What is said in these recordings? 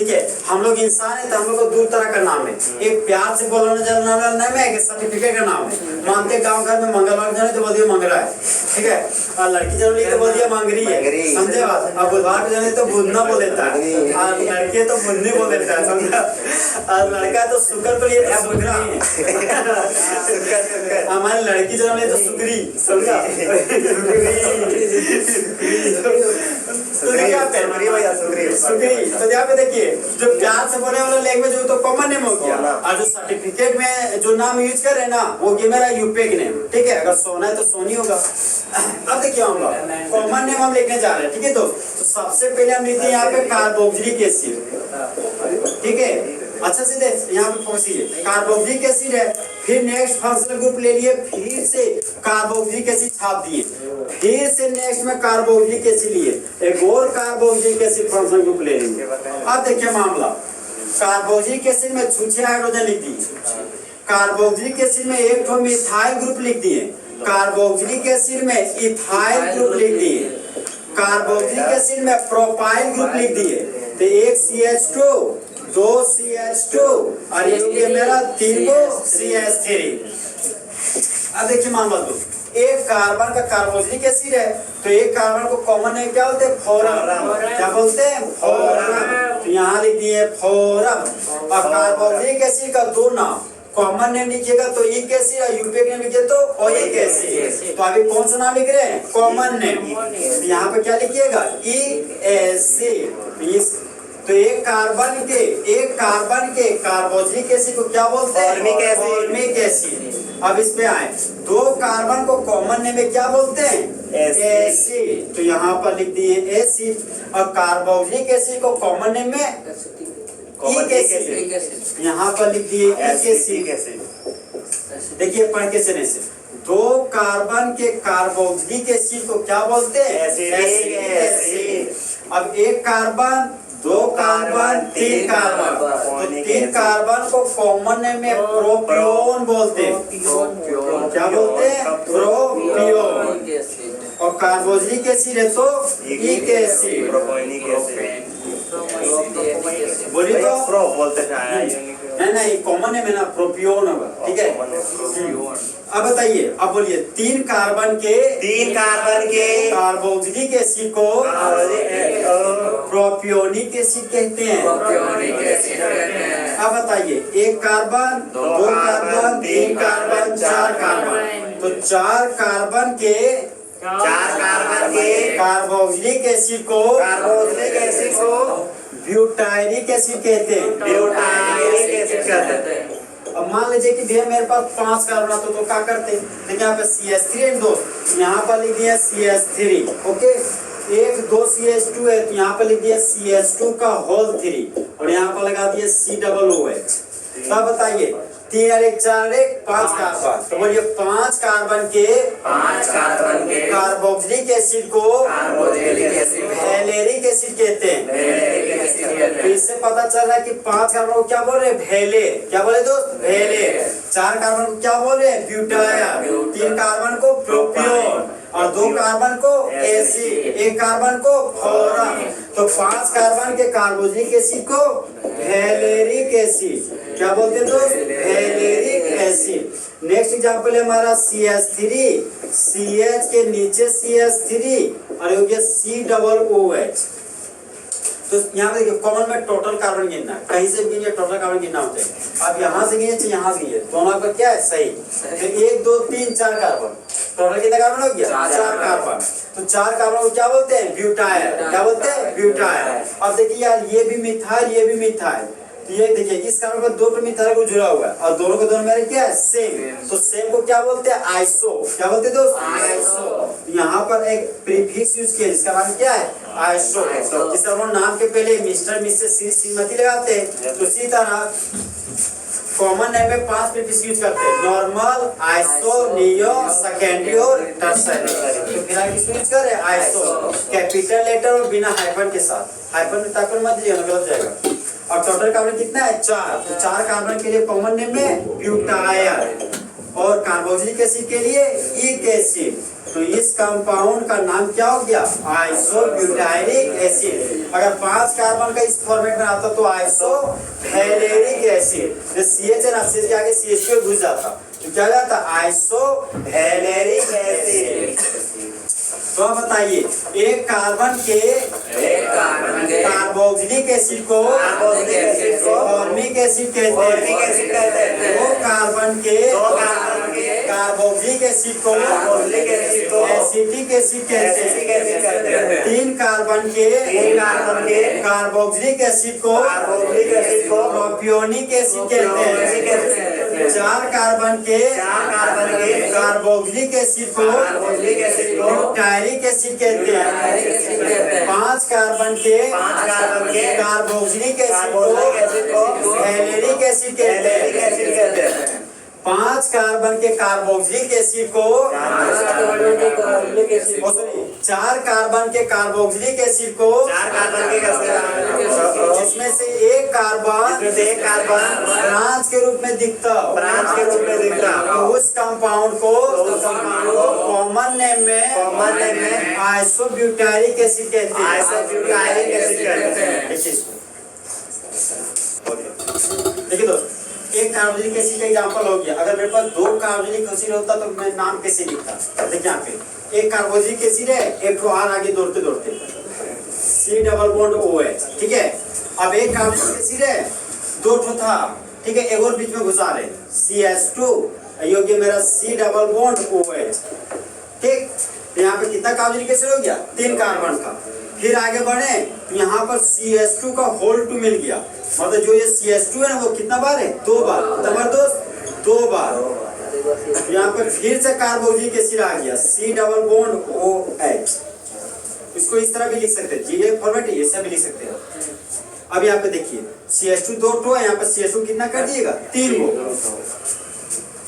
ठीक है। हम लोग इंसान है तो हम लोग को दो तरह का नाम है, एक प्यार से बोलने जाने वाला नाम है, एक सर्टिफिकेट का नाम है। मानते गांव घर में मंगलवार जाने तो बोल दिया मंगरा है, ठीक है, और लड़की जब तो बोल दिया मंगरी है, समझे बात। अब बुधवार जाने तो बुधना बोल देता है, और लड़के तो बुधनी बोल देता है, समझा। और लड़का तो शुक्र को लिए शुक्रा, हमारी लड़की जन्म ले तो सुकरी, समझा। तो यहाँ पे देखिए जो प्यार से बोलने वाला लैंग्वेज वो तो कॉमन नेम हो गया, और जो सर्टिफिकेट में जो नाम यूज कर रहे हैं ना वो कि मेरा यूपीक नेम, ठीक है। अगर सोना है तो सोनी होगा। अब देखिए हम लोग कॉमन नेम हम लिखने जा रहे हैं, ठीक है। तो सबसे पहले हम लिखते हैं यहाँ पे कार्बोक्सिलिक एसिड, ठीक है। अच्छा से देख यहाँ पे फोकसिए कार्बोक्सिलिक एसिड है, फिर नेक्स्ट फंक्शनल ग्रुप ले लिए, फिर से कार्बोक्सिलिक एसिड छाप दिए, फिर से नेक्स्ट में कार्बोक्सिलिक एसिड लिए, एक और कार्बोक्सिलिक एसिड फंक्शनल ग्रुप ले लेंगे। अब देखिए मामला, कार्बोक्सिलिक एसिड में छुछे हाइड्रोजन लिख दिए, कार्बोक्सिलिक एसिड में एक ठो मिथाइल ग्रुप लिख दिए, कार्बोक्सिलिक एसिड में इथाइल ग्रुप लिख दिए, कार्बोक्सिलिक एसिड में प्रोपाइल ग्रुप लिख दिए, तो एक CH2 दो CH2 और ये मेरा तीन को CH3। अब देखिए मामला दो, एक कार्बन का कार्बोक्सिलिक एसिड है तो एक कार्बन को कॉमन नेम क्या बोलते हैं, फोरम, क्या बोलते हैं, फोरम। तो यहाँ लिख दिए फोरम। और कार्बोक्सिलिक एसिड का दो नाम कॉमन नेम लिखिएगा तो इक एसिड और यूपीक नेम लिखिए तो ओइक एसिड। तो अभी कौन सा नाम लिख रहे हैं, कॉमन नेम। यहाँ पे क्या लिखिएगा, इक एसिड। तो एक कार्बन के कार्बोक्सिलिक एसिड को क्या बोलते हैं, फॉर्मिक एसिड। अब इस पे आए, दो कार्बन को कॉमन नेम में क्या बोलते हैं, एसिड। तो यहाँ पर लिख दिए एसिड, और कार्बोक्सिलिक एसिड को कॉमन नेम में इक एसिड, यहाँ पर लिख दिए इक एसिड। देखिए पढ़ के चले से, दो कार्बन के कार्बोक्सिलिक एसिड को क्या बोलते हैं, एसिड। अब एक कार्बन, दो कार्बन, तीन कार्बन, तो तीन कार्बन को कॉमन नेम में प्रोपियोन बोलते हैं, क्या बोलते हैं, प्रोपियोन। और कार्बोक्सिलिक एसिड है तो इक एसिड, बोलिए तो प्रो बोलते हैं, नहीं कॉमन नेम है ना, प्रोपियोन होगा, ठीक है। अब बताइए, अब बोलिए तीन कार्बन के कार्बोक्सिलिक एसिड को प्रोपियोनिक एसिड कहते हैं। अब बताइए एक कार्बन, दो कार्बन, तीन कार्बन, चार कार्बन, तो चार कार्बन के कार्बोक्सिलिक एसिड को ब्यूटाइरिक एसिड कहते हैं। अब मान लीजिए कि भैया मेरे पास 5 कार्बन तो क्या करते, देखिए यहाँ पे CH3 एंड 2, यहाँ पर लिख दिया CH3, ओके। एक 2 CH2 है तो यहाँ पर लिख दिया CH2 का होल 3, और यहाँ पर लगा दिया COOH। तब बताइए 3 और 1 4 1 5 कार्बन, तो बोलिए 5 कार्बन के कार्बोक्सिलिक एसिड को वैलेरिक एसिड कहते हैं। तो इससे पता चल रहा है कि 5 कार्बन को क्या बोल रहे हैं, वेले, क्या बोले दोस्त, वेले। 4 कार्बन को क्या बोल रहे हैं, ब्यूटायन, 3 कार्बन को प्रोपियोन, और 2 कार्बन को एसिड, 1 कार्बन को फोरम। तो 5 कार्बन के कार्बोक्सिलिक एसिड को वैलेरिक एसिड, क्या बोलते हैं दोस्त, वैलेरिक एसिड। नेक्स्ट एग्जांपल है हमारा CH3, CH के नीचे CH3 और हो गया COOH। तो यहाँ पे देखिए कॉमन में टोटल कार्बन गिनना है, कहीं से भी गिनिए टोटल कार्बन गिनना होता है। अब यहाँ से गिनिए यहाँ से गिनिए, दोनों का क्या है सही। तो 1 2 3 4 कार्बन, टोटल कितना कार्बन हो गया, 4 कार्बन। तो 4 कार्बन को क्या बोलते हैं, ब्यूटाइल, क्या बोलते हैं, ब्यूटाइल। अब देखिए यार ये भी मिथाइल, ये भी मिथाइल, तो ये देखिए इस कार्बन पर 2 मिथाइल को जुड़ा हुआ है और दोनों को दोनों में क्या है, सेम। तो सेम को क्या बोलते हैं, आइसो, क्या बोलते हैं दोस्त, आइसो। यहाँ पर एक प्रीफिक्स यूज किया जिसका नाम क्या है, आइसो। जिस तरह नाम के पहले मिस्टर मिसेस श्रीमती लगाते हैं, तो इसी तरह कॉमन नेम में 5 प्रीफिक्स यूज करते हैं, नॉर्मल, आइसो, नियो, सेकेंडरी और टर्सरी। तो फिलहाल किसको यूज कर रहे हैं, आइसो, कैपिटल लेटर और बिना हाइफन के साथ। हाइफन ताकत मत दीजिए, गलत जाएगा। और टोटल कार्बन कितना है, 4। तो 4 कार्बन के लिए कॉमन नेम में ब्यूटाइल, और कार्बोक्सिलिक एसिड के लिए इक एसिड। तो इस कंपाउंड का नाम क्या हो गया? आइसोब्यूटाइलिक एसिड। अगर 5 कार्बन का इस फॉर्मेट में आता तो आइसोवैलेरिक एसिड। जो CH है ना, CH के आगे CH2 घुस जाता तो क्या जाता? आइसोवैलेरिक एसिड। तो आप बताइए, एक कार्बन के कार्बोक्सिलिक एसिड को फॉर्मिक एसिड कहते हैं। दो कार्बन के कार्बोक्सिलिक एसिड को एसिटिक एसिड कहते हैं। 3 कार्बन के कार्बोक्सिलिक एसिड को प्रोपियोनिक एसिड कहते हैं। 4 कार्बन के कार्बोक्सिलिक एसिड को ब्यूटाइलिक एसिड कहते हैं। 5 कार्बन के कार्बोक्सिलिक एसिड को वैलेरिक एसिड कहते हैं। 5 कार्बन के कार्बोक्सिलिक एसिड को 4 कार्बन के कार्बोक्सिलिक एसिड को जिसमें से एक कार्बन ब्रांच के रूप में दिखता तो उस कंपाउंड को कॉमन नेम में आइसोब्यूटाइलिक एसिड कहते हैं। देखिए दोस्त, एक कार्बोक्सिलिक एसिड का एग्जांपल हो गया। अगर मेरे पास 2 कार्बोक्सिलिक एसिड होता तो मैं नाम कैसे लिखता? देखिए यहाँ पे एक कार्बोक्सिलिक एसिड है, एक तो R आगे दौड़ते C डबल बॉन्ड OH, ठीक है। अब एक कार्बोक्सिलिक एसिड है, 2 ठो था, ठीक है, एक और बीच में घुसा रहे CH2, योग्य मेरा C डबल बॉन्ड OH, ठीक। यहाँ पे कितना कार्बोक्सिलिक एसिड हो गया? 3 कार्बन का। फिर आगे बढ़े तो यहाँ पर CH2 का होल 2 मिल गया। मतलब जो ये CH2 है ना, वो कितना बार है? 2 बार। कितना दोस्त? 2 बार। यहाँ पर फिर से कार्बोक्सिलिक एसिड आ गया, C डबल बॉन्ड OH। इसको इस तरह भी लिख सकते हैं, ये फॉर्मेट है, ऐसा भी लिख सकते हैं। अब यहाँ पे देखिए CH2 2 ठो है, यहाँ पर CH2 कितना कर दिएगा? 3 गो।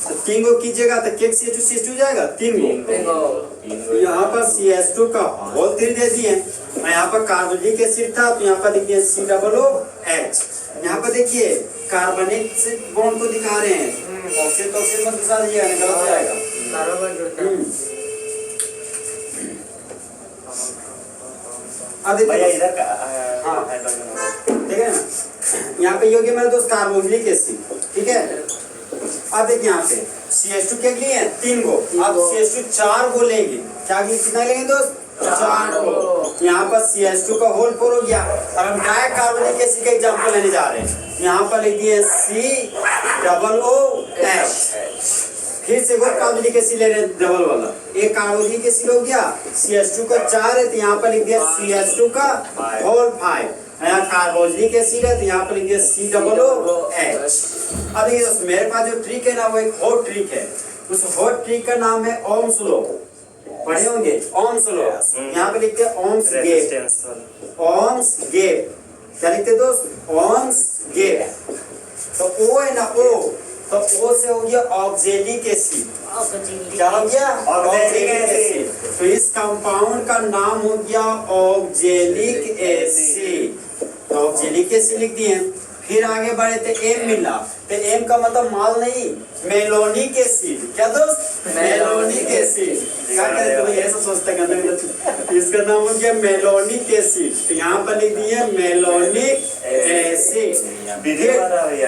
तो 3 गो कीजिएगा तो केक CH2 जाएगा 3 गो। यहाँ पर CH2 का होल 3 दे दिए। यहाँ पर कार्बोक्सिलिक एसिड था तो यहाँ पर देखिए C डबल OH। यहाँ पर देखिए कार्बनिक बॉन्ड को दिखा रहे हैं, ऑक्सीजन तो ऑक्सीजन मत घुसा दीजिएगा, गलत हो जाएगा। अब देखिए इधर हाँ ठीक है ना, यहाँ पे योग्य मेरे दोस्त कार्बोक्सिलिक एसिड, ठीक है। अब देखिए यहाँ पे CH2 के लिए 3 गो, अब CH2 4 गो लेंगे। क्या कितना लेंगे दोस्त? 4 गो। यहाँ पर CH2 का होल 4 हो गया। अब हम डायरेक्ट कार्बोक्सिलिक एसिड का एग्जांपल लेने जा रहे हैं। यहाँ पर लिख दिए C डबल OH। फिर से वो कार्बोक्सिलिक एसिड ले रहे हैं डबल वाला। एक कार्बोक्सिलिक एसिड हो गया, CH2 का 4 है तो यहाँ पर लिख दिया CH2 का होल 5। यहाँ कार्बोक्सिलिक एसिड है तो यहाँ पर लिख दिया C डबल OH। अब देखिए दोस्तों, मेरे पास जो ट्रिक है ना, वो एक हॉट ट्रिक है। उस हॉट ट्रिक का नाम है ओम्स लॉ। पढ़े होंगे ओम्स लॉ। यहाँ पे लिखते हैं ओम्स गेप। ओम्स गेप क्या लिखते दोस्त? Ohms gap. तो O है ना, O, तो O से हो गया ऑक्जेलिक एसिड। क्या हो गया? Oxalic acid. तो इस कंपाउंड का नाम हो गया ऑक्जेलिक एसिड। तो ऑक्जेलिक एसिड लिख दिए। फिर आगे बढ़े तो M मिला, तो M का मतलब माल नहीं, मेलोनिक एसिड। क्या दोस्त? Malonic acid. क्या कहते हो? ऐसा सोचते हैं इसका नाम हो गया मेलोनिक एसिड। तो यहाँ पर लिख दिए मेलोनिक एसिड।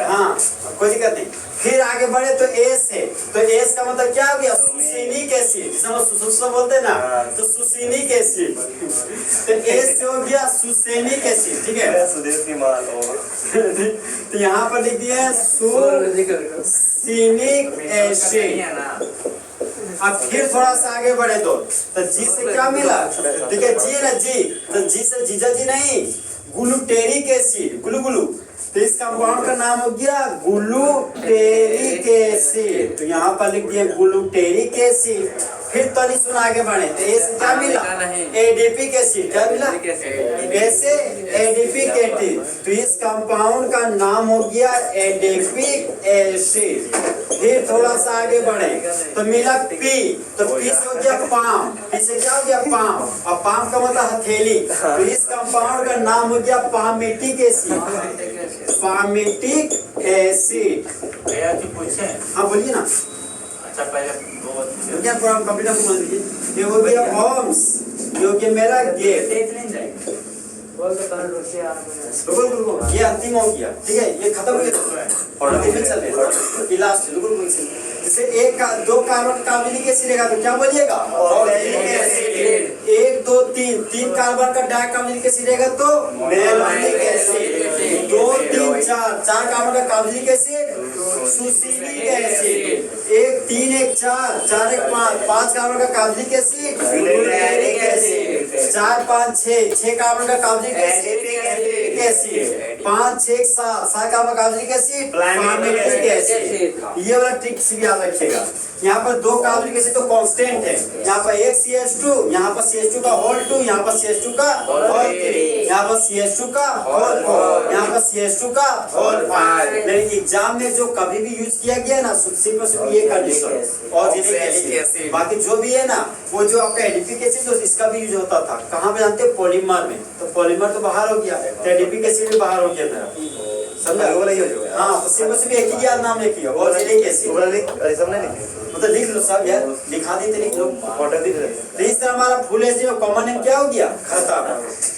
हाँ कोई दिक्कत नहीं। फिर आगे बढ़े तो S है, तो S का मतलब क्या हो गया? सुसीनिक एसिड। जिसे हम सुसुक्सा बोलते हैं ना, तो सुसीनिक एसिड। तो S से हो गया सुसेनिक एसिड, ठीक है। तो यहाँ पर लिख दिया सुसीनिक एसिड। अब फिर थोड़ा सा आगे बढ़े तो G से क्या मिला? ठीक है, G ना, G, तो G से जीजा जी नहीं, ग्लूटेरिक एसिड, गुलू। तो इस कंपाउंड का नाम हो गया ग्लूटेरिक एसिड। तो यहाँ पर लिख दिया ग्लूटेरिक एसिड। फिर तनी सुन आगे बढ़े तो ए से क्या मिला? Adipic acid. क्या मिला? ए से एडिपिक एसिड। तो इस कंपाउंड का नाम हो गया एडिपिक एसिड। फिर थोड़ा सा आगे बढ़े तो मिला P, तो P से हो गया पाम। P से क्या हो गया? पाम। और पाम का मतलब हथेली। तो इस कंपाउंड का नाम हो गया पामिटिक एसिड। Palmitic acid. हाँ बोलिए ना। अच्छा पहले बहुत तो क्या प्रोग्राम कंप्यूटर को मान लीजिए ये हो गया ओम्स, ये हो गया मेरा गेट, तेज नहीं जाएगा बोल तो करंट उससे आ बिल्कुल ये अंतिम हो गया, ठीक है, ये खत्म हो गया और अंतिम में चल रहे हैं ये लास्ट बिल्कुल जैसे एक का दो कार्बन कार्बोनिक एसिड रहेगा तो क्या बोलिएगा ऑर्गेनिक एसिड, 1 2 3 3 कार्बन का डाइकार्बोनिक एसिड रहेगा तो मैलोनिक एसिड, 2 3 4 4 कार्बन का कार्बोनिक एसिड सुसीलिक एसिड, 1 3 1 4 4 1 5 5 कार्बन का carbonic acid fluoric acid, 4 5 6 6 carbon का कार्बोनिक एसिड 5 6 7 कार्बन का कार्बोनिक एसिड पार्मेटिक एसिड। ये वाला ट्रिक भी याद रखिएगा। यहाँ पर 2 कार्बोनिक एसिड तो कांस्टेंट है, यहाँ पर एक CH2, यहाँ पर CH2 का होल 2, यहाँ पर CH2 का होल 3, यहाँ पर CH2 का होल 4, यहाँ पर CH2 का होल 5। लेकिन एग्जाम में जो कभी भी यूज किया गया ना सिर्फ ये कंडीशन और एसिड, बाकी जो भी है ना वो जो आपका एडिपिक एसिड इसका भी यूज होता था कहाँ पे जानते हैं पॉलीमर में, तो पॉलीमर तो बाहर हो गया तो एडिपिक एसिड भी बाहर हो गया मेरा, समझा वाला ही हो जाएगा। हाँ तो सिर्फ एक ही याद नाम लिखिए और एडिपिक एसिड अरे सबने लिखे मतलब लिख लो सब यार, लिखा दी तो लिख लो। फोटो दिख रहा है। तो इस तरह हमारा फुल एसिड में कॉमन नेम क्या हो गया खत्म।